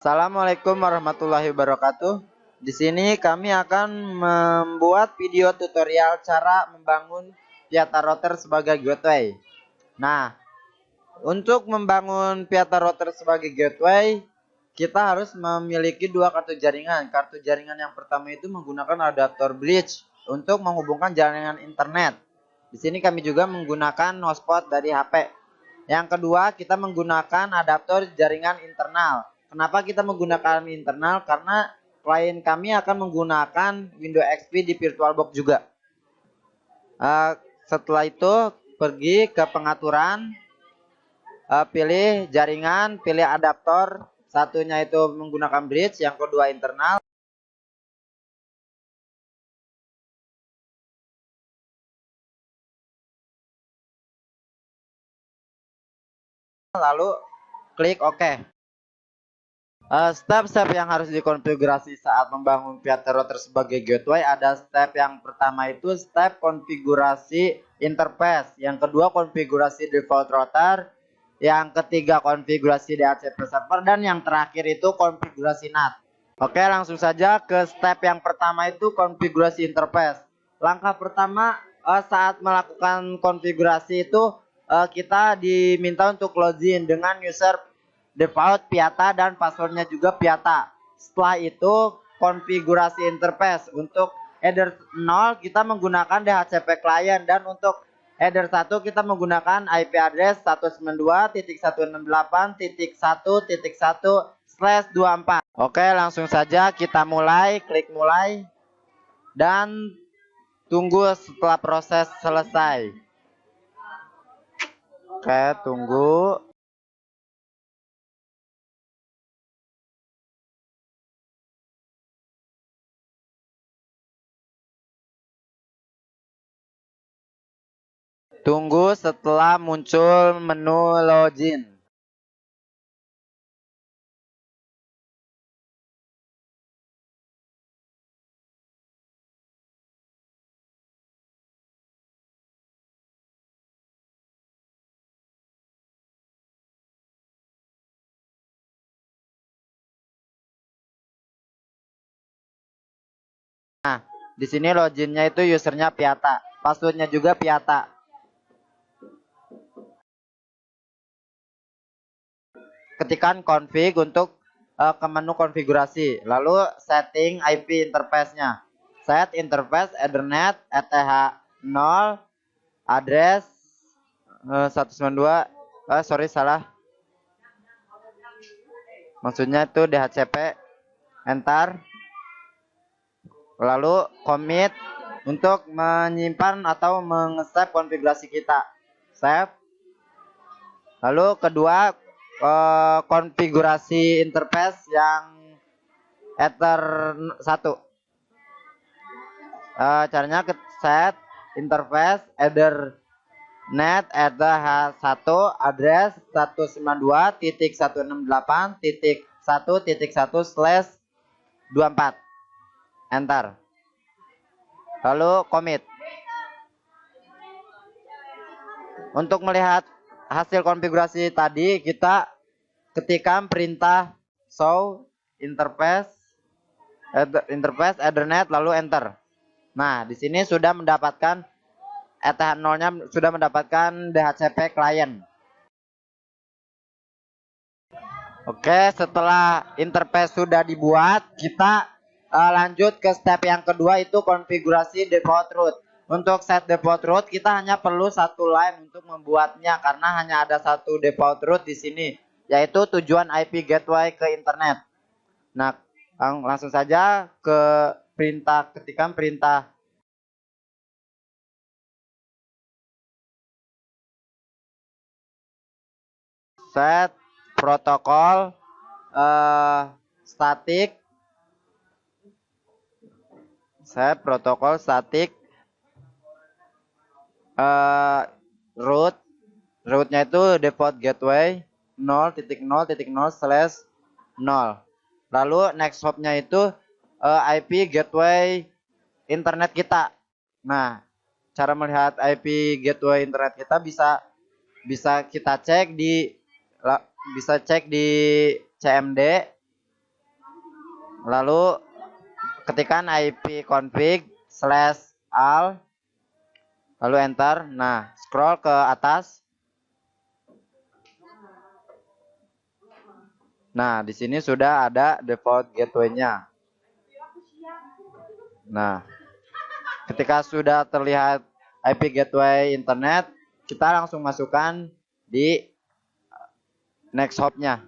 Assalamualaikum warahmatullahi wabarakatuh. Di sini kami akan membuat video tutorial cara membangun piata router sebagai gateway. Nah, untuk membangun piata router sebagai gateway, kita harus memiliki dua kartu jaringan. Kartu jaringan yang pertama itu menggunakan adaptor bridge untuk menghubungkan jaringan internet. Di sini kami juga menggunakan hotspot dari HP. Yang kedua, kita menggunakan adaptor jaringan internal. Kenapa kita menggunakan internal? Karena klien kami akan menggunakan Windows XP di VirtualBox juga. Setelah itu, pergi ke pengaturan, pilih jaringan, pilih adaptor. Satunya itu menggunakan bridge, yang kedua internal. Lalu klik OK. Step-step yang harus dikonfigurasi saat membangun piata router sebagai gateway ada step yang pertama itu step konfigurasi interface, yang kedua konfigurasi default router, yang ketiga konfigurasi DHCP server, dan yang terakhir itu konfigurasi NAT. Oke, langsung saja ke step yang pertama itu konfigurasi interface. Langkah pertama saat melakukan konfigurasi itu kita diminta untuk login dengan user default piata dan passwordnya juga piata. Setelah itu konfigurasi interface. Untuk header 0 kita menggunakan DHCP client, dan untuk header 1 kita menggunakan IP address 192.168.1.1/24. Oke, langsung saja kita mulai, klik mulai dan tunggu setelah proses selesai. Oke, tunggu. Tunggu setelah muncul menu login. Nah, di sini loginnya itu usernya piata, passwordnya juga piata. Ketikkan config untuk ke menu konfigurasi, lalu setting IP interface-nya. Set interface Ethernet ETH0 address 192 sorry salah. Maksudnya itu DHCP, enter. Lalu commit untuk menyimpan atau mengesave konfigurasi kita. Save. Lalu kedua konfigurasi interface yang Ether 1. Caranya ke set interface Ethernet ETH1 address 192.168.1.1/24. Enter. Lalu commit. Untuk melihat hasil konfigurasi tadi, kita ketikkan perintah show interface Ethernet lalu enter. Nah, di sini sudah mendapatkan ETH0-nya, sudah mendapatkan DHCP client. Oke, setelah interface sudah dibuat, kita lanjut ke step yang kedua, itu konfigurasi default route. Untuk set default route kita hanya perlu satu line untuk membuatnya, karena hanya ada satu default route di sini, yaitu tujuan IP gateway ke internet. Nah, langsung saja ke perintah, ketikkan perintah set protokol static, set protokol static route-nya itu default gateway 0.0.0/0. Lalu next hop-nya itu IP gateway internet kita. Nah, cara melihat IP gateway internet kita bisa kita cek di CMD. Lalu ketikkan ipconfig/al, lalu enter. Nah, scroll ke atas. Nah, di sini sudah ada default gateway-nya. Nah, ketika sudah terlihat IP gateway internet, kita langsung masukkan di next hop-nya.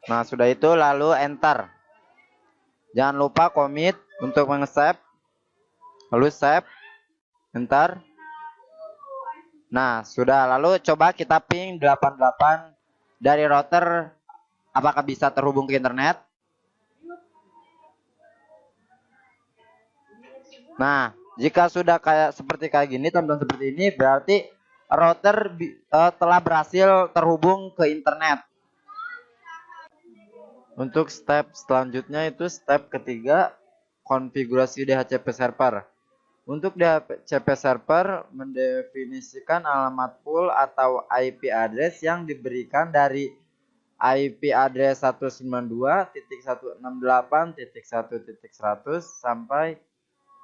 Nah, sudah itu lalu enter. Jangan lupa commit untuk meng-save. Lalu save, enter. Nah, sudah. Lalu coba kita ping 88 dari router, apakah bisa terhubung ke internet? Nah, jika sudah seperti gini, teman-teman, seperti ini, berarti router telah berhasil terhubung ke internet. Untuk step selanjutnya itu step ketiga, konfigurasi DHCP server. Untuk DHCP server mendefinisikan alamat pool atau IP address yang diberikan dari IP address 192.168.1.100 sampai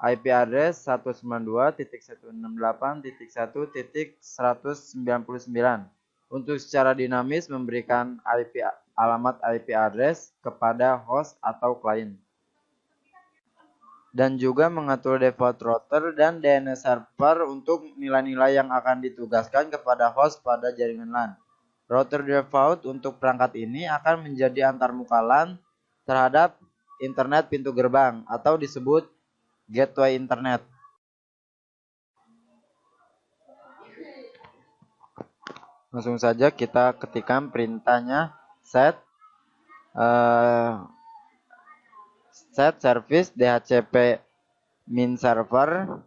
IP address 192.168.1.199. Untuk secara dinamis memberikan alamat IP address kepada host atau klien. Dan juga mengatur default router dan DNS server untuk nilai-nilai yang akan ditugaskan kepada host pada jaringan LAN. Router default untuk perangkat ini akan menjadi antarmuka LAN terhadap internet pintu gerbang atau disebut gateway internet. Langsung saja kita ketikkan perintahnya set service DHCP min server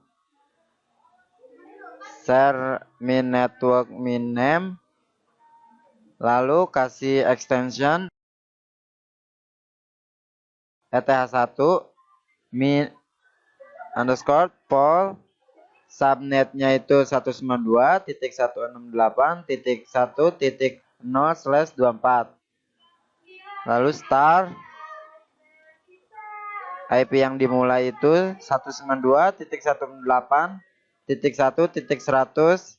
share min network min name, lalu kasih extension ETH1 min underscore pol, subnetnya itu 192.168.1.0/24, lalu star. IP yang dimulai itu 192.168.1.100,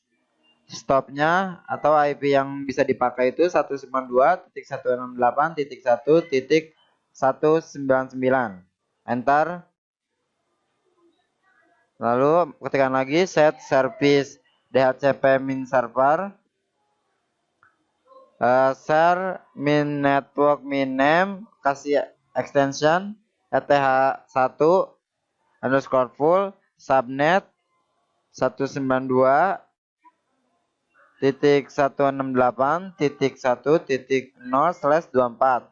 stopnya atau IP yang bisa dipakai itu 192.168.1.199. Enter. Lalu ketikkan lagi set service DHCP min server share min network min name, kasih extension ETH1 underscore full, subnet 192.168.1.0/24.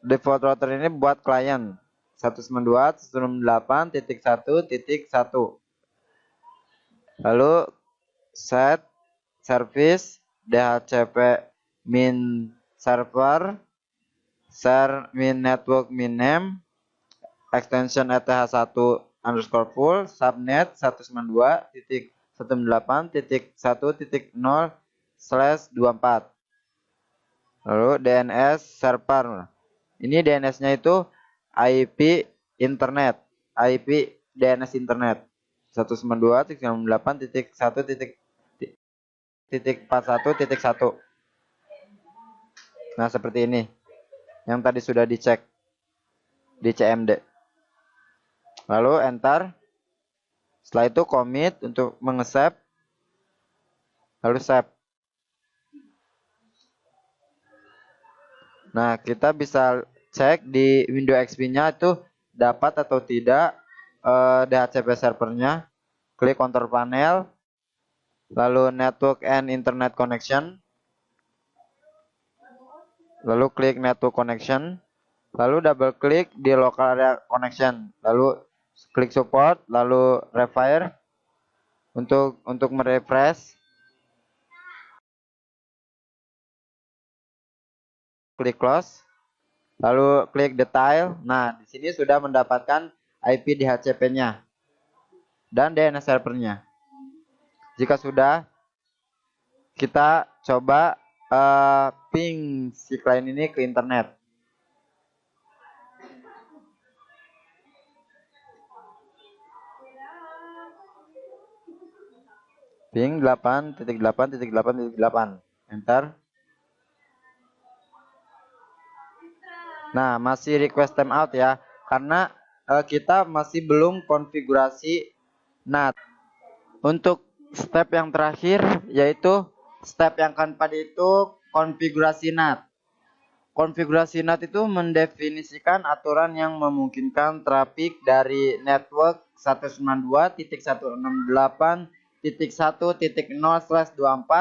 Default router ini buat klien 192.168.1.1. Lalu set service DHCP min server share min network min name, extension ETH1 underscore full, subnet 192.168.1.0/24. Lalu DNS server. Ini DNS-nya itu IP internet, IP DNS internet 192.168.1.41.1. Nah, seperti ini. Yang tadi sudah dicek di CMD. Lalu enter. Setelah itu commit untuk meng-save. Lalu save. Nah, kita bisa cek di Windows XP-nya itu dapat atau tidak DHCP servernya. Klik control panel. Lalu network and internet connection. Lalu klik network connection, lalu double klik di local area connection, lalu klik support, lalu refire untuk merefresh. Klik close, lalu klik detail. Nah, di sini sudah mendapatkan IP DHCP-nya dan DNS servernya. Jika sudah, kita coba ping si klien ini ke internet. Ping 8.8.8.8. Enter. Nah, masih request timeout ya, karena kita masih belum konfigurasi NAT. Untuk step yang terakhir yaitu step yang keempat itu konfigurasi NAT. Konfigurasi NAT itu mendefinisikan aturan yang memungkinkan trafik dari network 192.168.1.0/24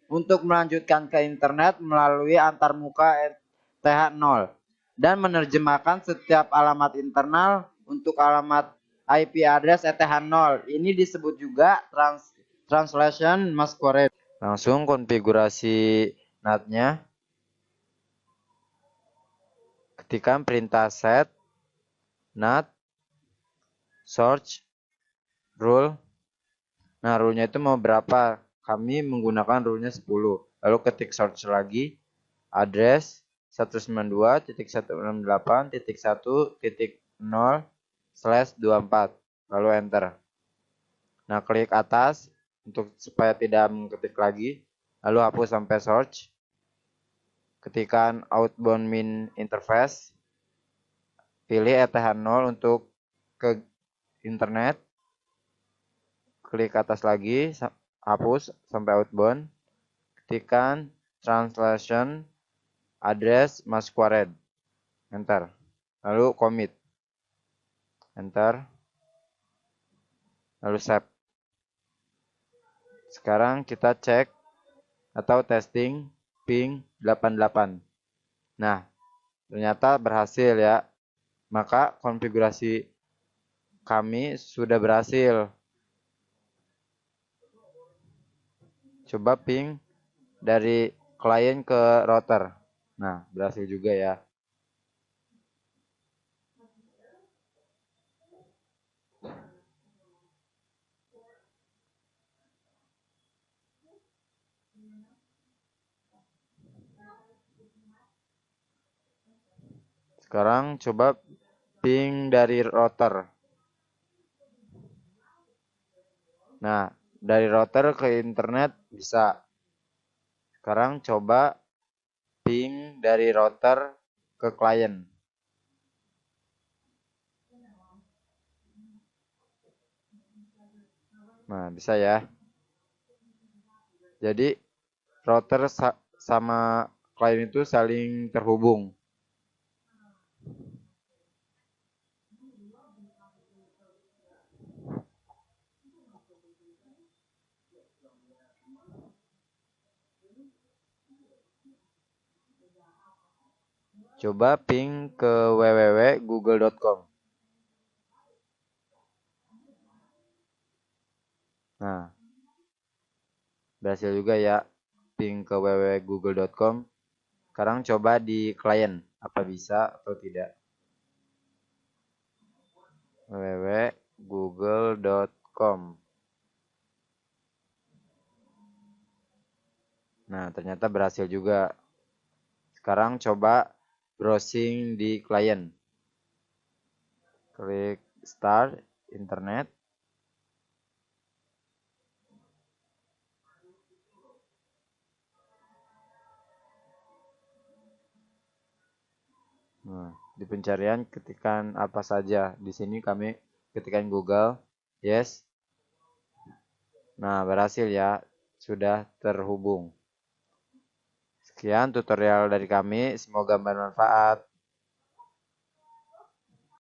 untuk melanjutkan ke internet melalui antarmuka ETH0 dan menerjemahkan setiap alamat internal untuk alamat IP address ETH0. Ini disebut juga translation masquerade. Langsung konfigurasi NAT-nya. Ketikkan perintah set NAT search rule. Nah, rule-nya itu mau berapa? Kami menggunakan rule-nya 10. Lalu ketik search lagi address 192.168.1.0/24. Lalu enter. Nah, klik atas untuk supaya tidak mengetik lagi. Lalu hapus sampai search. Ketikkan outbound min interface. Pilih ETH0 untuk ke internet. Klik atas lagi, hapus sampai outbound. Ketikkan translation address masquerade. Enter. Lalu commit. Enter. Lalu save. Sekarang kita cek atau testing ping 88. Nah, ternyata berhasil ya. Maka konfigurasi kami sudah berhasil. Coba ping dari klien ke router. Nah, berhasil juga ya. Sekarang coba ping dari router. Nah, dari router ke internet bisa. Sekarang coba ping dari router ke klien. Nah, bisa ya. Jadi, router sama klien itu saling terhubung. Coba ping ke www.google.com. Nah, berhasil juga ya ping ke www.google.com. Sekarang coba di klien, apa bisa atau tidak. www.google.com. Nah, ternyata berhasil juga. Sekarang coba browsing di klien. Klik start internet. Nah, di pencarian ketikkan apa saja. Di sini kami ketikkan Google. Yes. Nah, berhasil ya. Sudah terhubung. Sekian tutorial dari kami. Semoga bermanfaat.